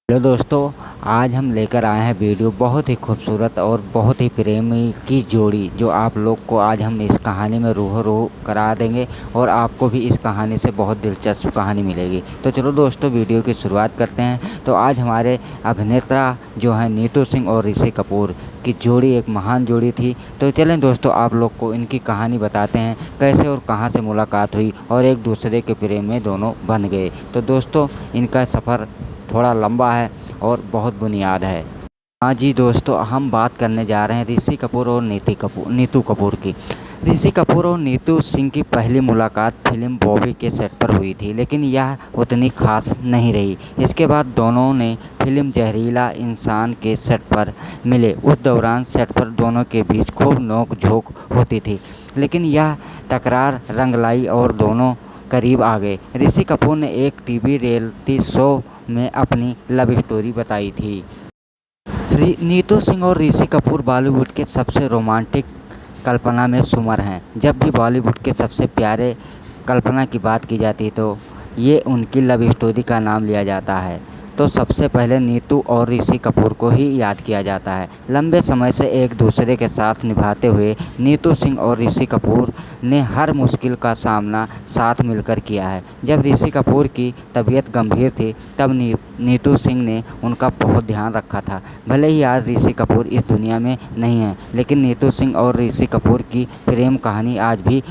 Hello दोस्तों, आज हम लेकर आए हैं वीडियो बहुत ही खूबसूरत और बहुत ही प्रेमी की जोड़ी, जो आप लोग को आज हम इस कहानी में रूबरू करा देंगे और आपको भी इस कहानी से बहुत दिलचस्प कहानी मिलेगी। तो चलो दोस्तों, वीडियो की शुरुआत करते हैं। तो आज हमारे अभिनेता जो हैं नीतू सिंह और ऋषि कपूर की जोड़ी एक महान जोड़ी थी। तो चलें दोस्तों, आप लोग को इनकी कहानी बताते हैं, कैसे और कहाँ से मुलाकात हुई और एक दूसरे के प्रेम में दोनों बन गए। तो दोस्तों, इनका सफ़र थोड़ा लंबा है और बहुत बुनियाद है। हाँ जी दोस्तों, हम बात करने जा रहे हैं ऋषि कपूर और नीतू कपूर की। ऋषि कपूर और नीतू सिंह की पहली मुलाकात फिल्म बॉबी के सेट पर हुई थी, लेकिन यह उतनी खास नहीं रही। इसके बाद दोनों ने फिल्म जहरीला इंसान के सेट पर मिले। उस दौरान सेट पर दोनों के बीच खूब नोक झोंक होती थी, लेकिन यह तकरार रंग लाई और दोनों करीब आ गए। ऋषि कपूर ने एक टीवी रियलिटी शो में अपनी लव स्टोरी बताई थी। नीतू सिंह और ऋषि कपूर बॉलीवुड के सबसे रोमांटिक कल्पना में शुमार हैं। जब भी बॉलीवुड के सबसे प्यारे कल्पना की बात की जाती तो ये उनकी लव स्टोरी का नाम लिया जाता है। तो सबसे पहले नीतू और ऋषि कपूर को ही याद किया जाता है। लंबे समय से एक दूसरे के साथ निभाते हुए नीतू सिंह और ऋषि कपूर ने हर मुश्किल का सामना साथ मिलकर किया है। जब ऋषि कपूर की तबीयत गंभीर थी, तब नीतू सिंह ने उनका बहुत ध्यान रखा था। भले ही आज ऋषि कपूर इस दुनिया में नहीं हैं, लेकिन नीतू सिंह और ऋषि कपूर की प्रेम कहानी आज भी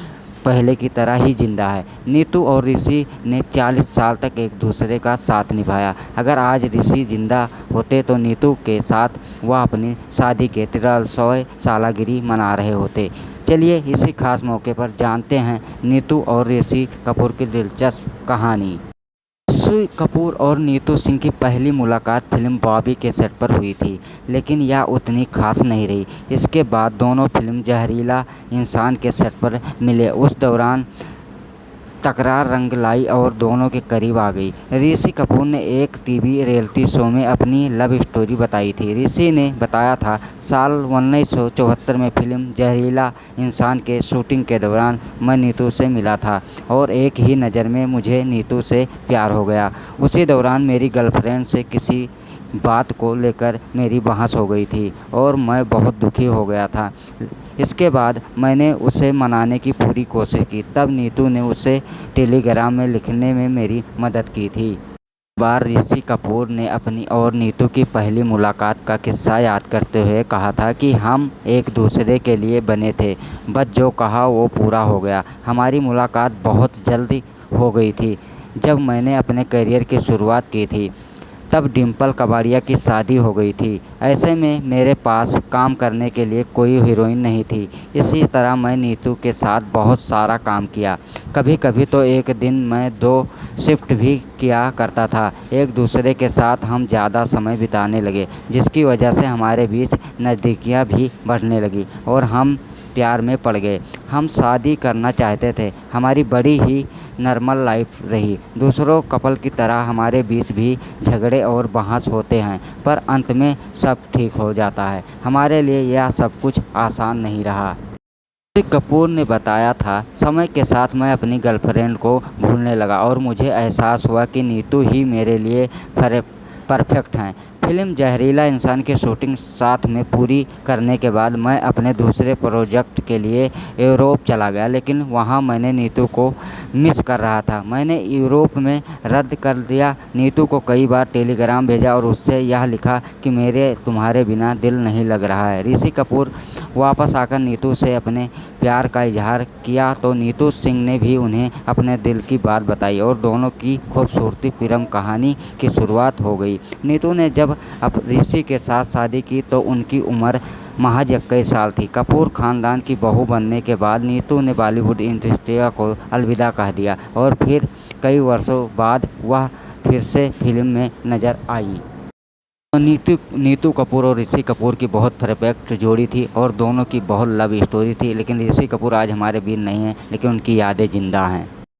पहले की तरह ही जिंदा है। नीतू और ऋषि ने 40 साल तक एक दूसरे का साथ निभाया। अगर आज ऋषि जिंदा होते तो नीतू के साथ वह अपनी शादी के 43वीं सालगिरह मना रहे होते। चलिए इसी खास मौके पर जानते हैं नीतू और ऋषि कपूर की दिलचस्प कहानी। ऋषि कपूर और नीतू सिंह की पहली मुलाकात फिल्म बॉबी के सेट पर हुई थी, लेकिन यह उतनी खास नहीं रही। इसके बाद दोनों फिल्म जहरीला इंसान के सेट पर मिले। उस दौरान तकरार रंग लाई और दोनों के करीब आ गई। ऋषि कपूर ने एक टीवी रियलिटी शो में अपनी लव स्टोरी बताई थी। ऋषि ने बताया था, साल 1974 में फिल्म जहरीला इंसान के शूटिंग के दौरान मैं नीतू से मिला था और एक ही नज़र में मुझे नीतू से प्यार हो गया। उसी दौरान मेरी गर्लफ्रेंड से किसी बात को लेकर मेरी बहस हो गई थी और मैं बहुत दुखी हो गया था। इसके बाद मैंने उसे मनाने की पूरी कोशिश की। तब नीतू ने उसे टेलीग्राम में लिखने में मेरी मदद की थी। एक बार ऋषि कपूर ने अपनी और नीतू की पहली मुलाकात का किस्सा याद करते हुए कहा था कि हम एक दूसरे के लिए बने थे, बस जो कहा वो पूरा हो गया। हमारी मुलाकात बहुत जल्दी हो गई थी। जब मैंने अपने करियर की शुरुआत की थी, तब डिम्पल कबाड़िया की शादी हो गई थी। ऐसे में मेरे पास काम करने के लिए कोई हीरोइन नहीं थी। इसी तरह मैं नीतू के साथ बहुत सारा काम किया। कभी कभी तो एक दिन मैं 2 शिफ्ट भी किया करता था। एक दूसरे के साथ हम ज़्यादा समय बिताने लगे, जिसकी वजह से हमारे बीच नज़दीकियाँ भी बढ़ने लगी और हम प्यार में पड़ गए। हम शादी करना चाहते थे। हमारी बड़ी ही नॉर्मल लाइफ रही। दूसरों कपल की तरह हमारे बीच भी झगड़े और बहस होते हैं, पर अंत में सब ठीक हो जाता है। हमारे लिए यह सब कुछ आसान नहीं रहा। ऋषि कपूर ने बताया था, समय के साथ मैं अपनी गर्लफ्रेंड को भूलने लगा और मुझे एहसास हुआ कि नीतू ही मेरे लिए परफेक्ट हैं। फिल्म जहरीला इंसान की शूटिंग साथ में पूरी करने के बाद मैं अपने दूसरे प्रोजेक्ट के लिए यूरोप चला गया, लेकिन वहां मैंने नीतू को मिस कर रहा था। मैंने यूरोप में रद्द कर दिया। नीतू को कई बार टेलीग्राम भेजा और उससे यह लिखा कि मेरे तुम्हारे बिना दिल नहीं लग रहा है। ऋषि कपूर वापस आकर नीतू से अपने प्यार का इजहार किया तो नीतू सिंह ने भी उन्हें अपने दिल की बात बताई और दोनों की खूबसूरती प्रेम कहानी की शुरुआत हो गई। नीतू ने जब अब ऋषि के साथ शादी की तो उनकी उम्र महज 21 साल थी। कपूर खानदान की बहू बनने के बाद नीतू ने बॉलीवुड इंडस्ट्री को अलविदा कह दिया और फिर कई वर्षों बाद वह फिर से फिल्म में नजर आई। नीतू कपूर और ऋषि कपूर की बहुत परफेक्ट जोड़ी थी और दोनों की बहुत लव स्टोरी थी, लेकिन ऋषि कपूर आज हमारे बीच नहीं हैं, लेकिन उनकी यादें जिंदा हैं।